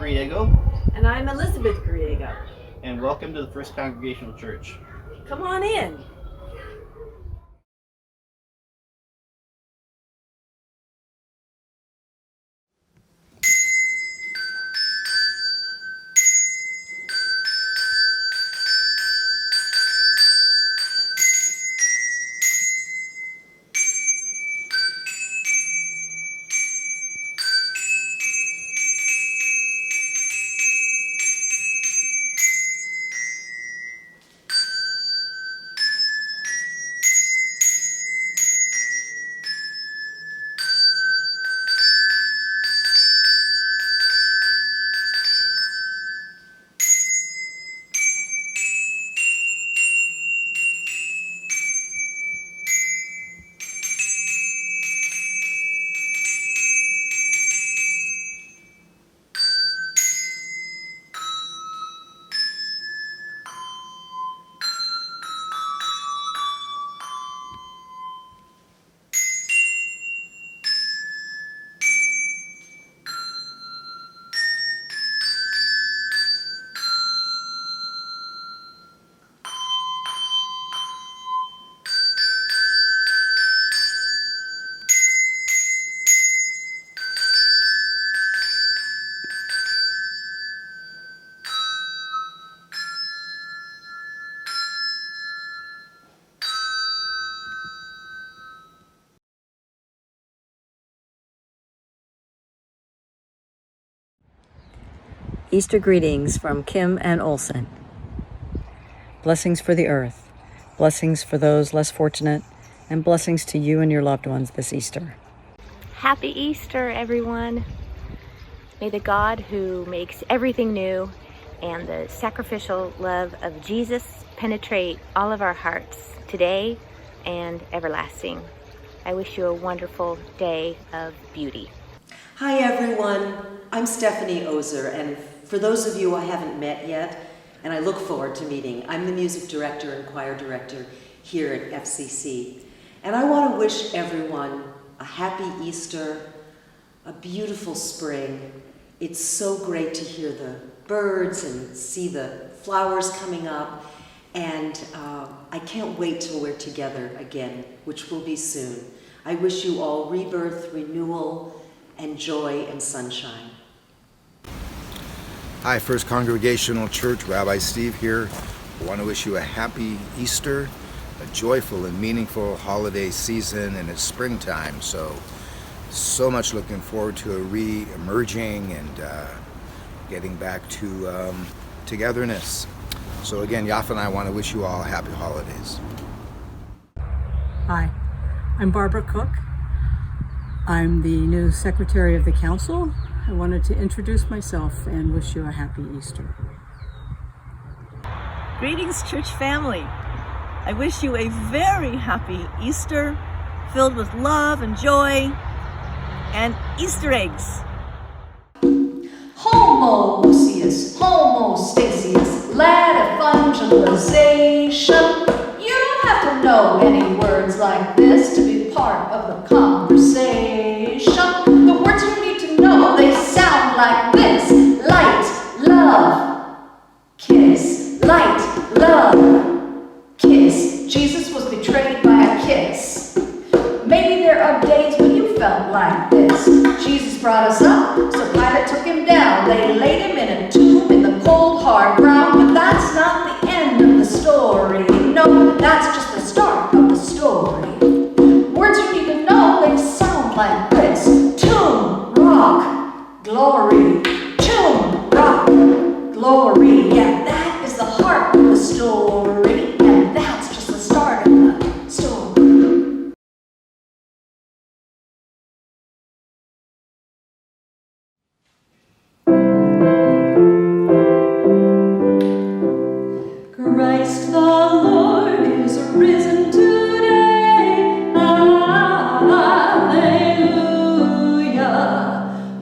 Griego. And I'm Elizabeth Griego. And welcome to the First Congregational Church. Come on in. Easter greetings from Kim and Olson. Blessings for the earth, blessings for those less fortunate, and blessings to you and your loved ones this Easter. Happy Easter, everyone. May the God who makes everything new and the sacrificial love of Jesus penetrate all of our hearts today and everlasting. I wish you a wonderful day of beauty. Hi everyone, I'm Stephanie Ozer, and for those of you I haven't met yet, and I look forward to meeting, I'm the music director and choir director here at FCC. And I want to wish everyone a happy Easter, a beautiful spring. It's so great to hear the birds and see the flowers coming up, and I can't wait till we're together again, which will be soon. I wish you all rebirth, renewal, and joy and sunshine. Hi, First Congregational Church, Rabbi Steve here. I want to wish you a happy Easter, a joyful and meaningful holiday season, and it's springtime, so much looking forward to a re-emerging and getting back to togetherness. So again, Yafa and I want to wish you all happy holidays. Hi, I'm Barbara Cook. I'm the new Secretary of the Council. I wanted to introduce myself and wish you a happy Easter. Greetings, church family. I wish you a very happy Easter, filled with love and joy and Easter eggs. Homoousius, homostasius, latifungilization. You don't have to know any words like this to be part of the conversation. The words you need to know, they sound like this. Light, love, kiss. Light, love, kiss. Jesus was betrayed by a kiss. Maybe there are days when you felt like this. Jesus brought us up, so Pilate took him down. They laid him in a tomb in the cold, hard ground. But that's not the end of the story. No, that's just the start of the story. Words you need to know, they sound like this. Tomb, rock, glory. Tomb, rock, glory. Yeah, that is the heart of the story. And that's just the start of the story. Christ the Lord is risen today. Alleluia.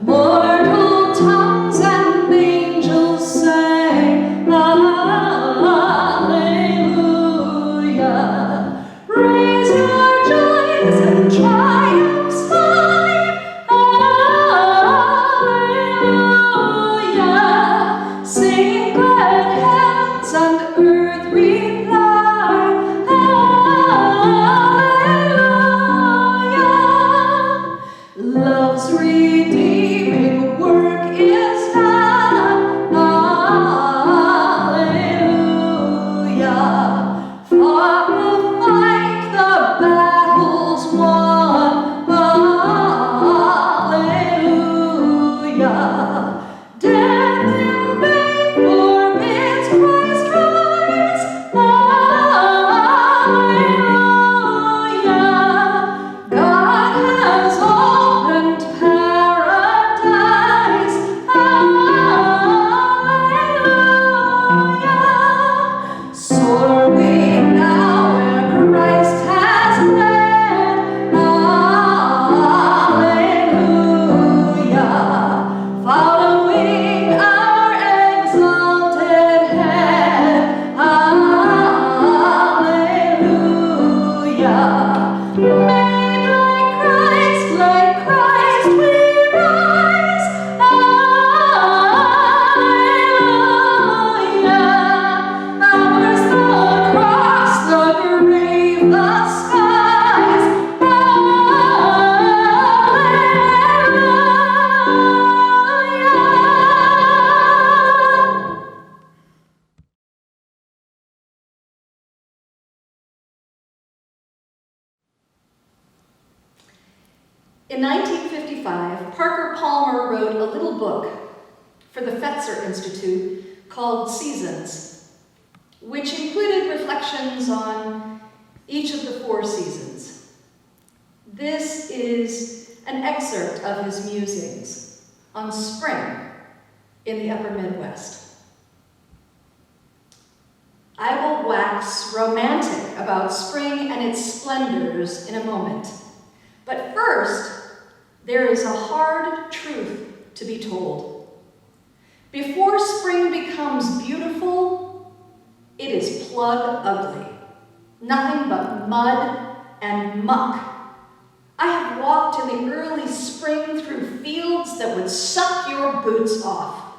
Mortal tongues and angels say, Alleluia. Raise your joys and triumphs high. Alleluia. earth reply, Alleluia. Love's redeeming work is done, Alleluia. Fought the fight, the battle's won, Alleluia. Death in vain forbids Christ rise, Alleluia. God has opened paradise, Alleluia. Soar we now where Christ has led, Alleluia. Following our exalted head, Alleluia. Made like Christ we rise, Alleluia. Ours the cross, the grave, the skies, Alleluia. In 1955, Parker Palmer wrote a little book for the Fetzer Institute called Seasons, which included reflections on each of the 4 seasons. This is an excerpt of his musings on spring in the upper Midwest. I will wax romantic about spring and its splendors in a moment. But first, there is a hard truth to be told. Before spring becomes beautiful, it is plug ugly. Nothing but mud and muck. I have walked in the early spring through fields that would suck your boots off.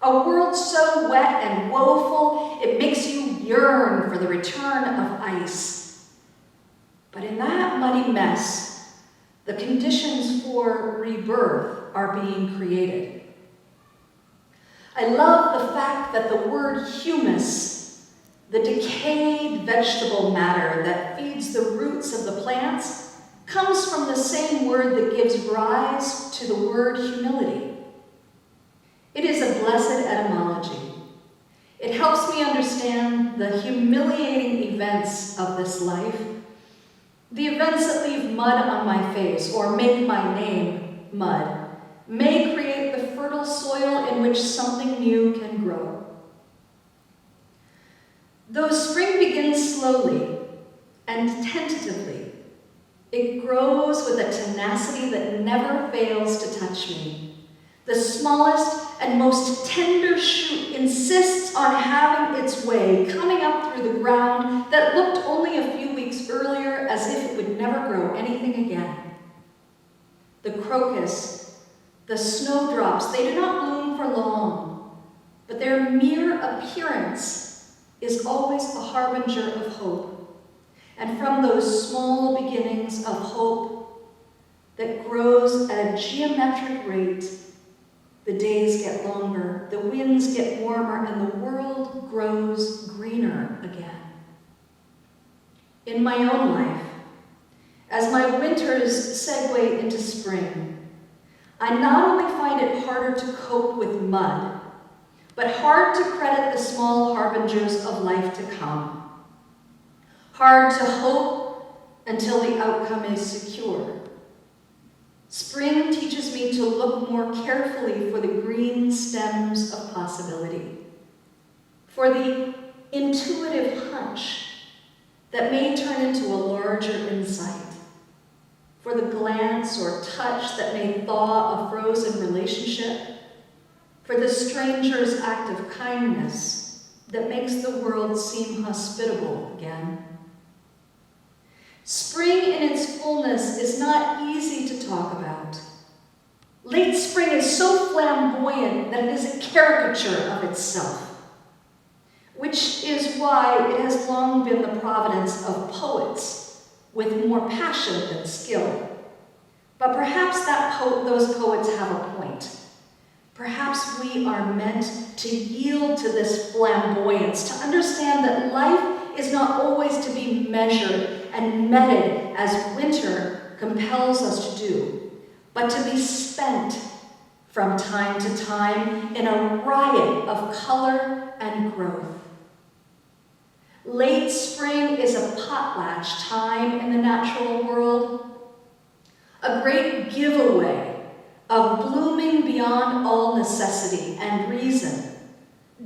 A world so wet and woeful, it makes you yearn for the return of ice. But in that muddy mess, the conditions for rebirth are being created. I love the fact that the word humus, the decayed vegetable matter that feeds the roots of the plants, comes from the same word that gives rise to the word humility. It is a blessed etymology. It helps me understand the humiliating events of this life, the events that leave mud on my face or make my name mud, may create the fertile soil in which something new can grow. Though spring begins slowly and tentatively, it grows with a tenacity that never fails to touch me. The smallest and most tender shoot insists on having its way, coming up through the ground that looked only a few weeks earlier as if it would never grow anything again. The crocus, the snowdrops, they do not bloom for long, but their mere appearance is always a harbinger of hope. And from those small beginnings of hope that grows at a geometric rate, the days get longer, the winds get warmer, and the world grows greener again. In my own life, as my winters segue into spring, I not only find it harder to cope with mud, but hard to credit the small harbingers of life to come. Hard to hope until the outcome is secure. Spring teaches me to look more carefully for the green stems of possibility, for the intuitive hunch that may turn into a larger insight, for the glance or touch that may thaw a frozen relationship, for the stranger's act of kindness that makes the world seem hospitable again. Spring in its fullness is not easy to talk about. Late spring is so flamboyant that it is a caricature of itself. which is why it has long been the providence of poets with more passion than skill. But perhaps those poets have a point. Perhaps we are meant to yield to this flamboyance, to understand that life is not always to be measured and meted as winter compels us to do, but to be spent from time to time in a riot of color and growth. Late spring is a potlatch time in the natural world, a great giveaway of blooming beyond all necessity and reason,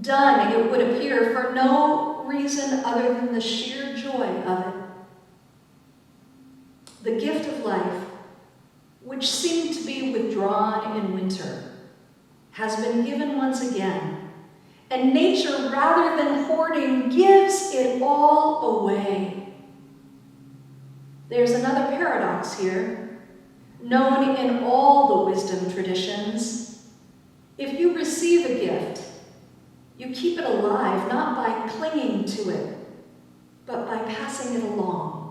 done, it would appear, for no reason other than the sheer joy of it. The gift of life, which seemed to be withdrawn in winter, has been given once again, and nature, rather than hoarding, gives it all away. There's another paradox here, known in all the wisdom traditions. If you receive a gift, you keep it alive not by clinging to it, but by passing it along.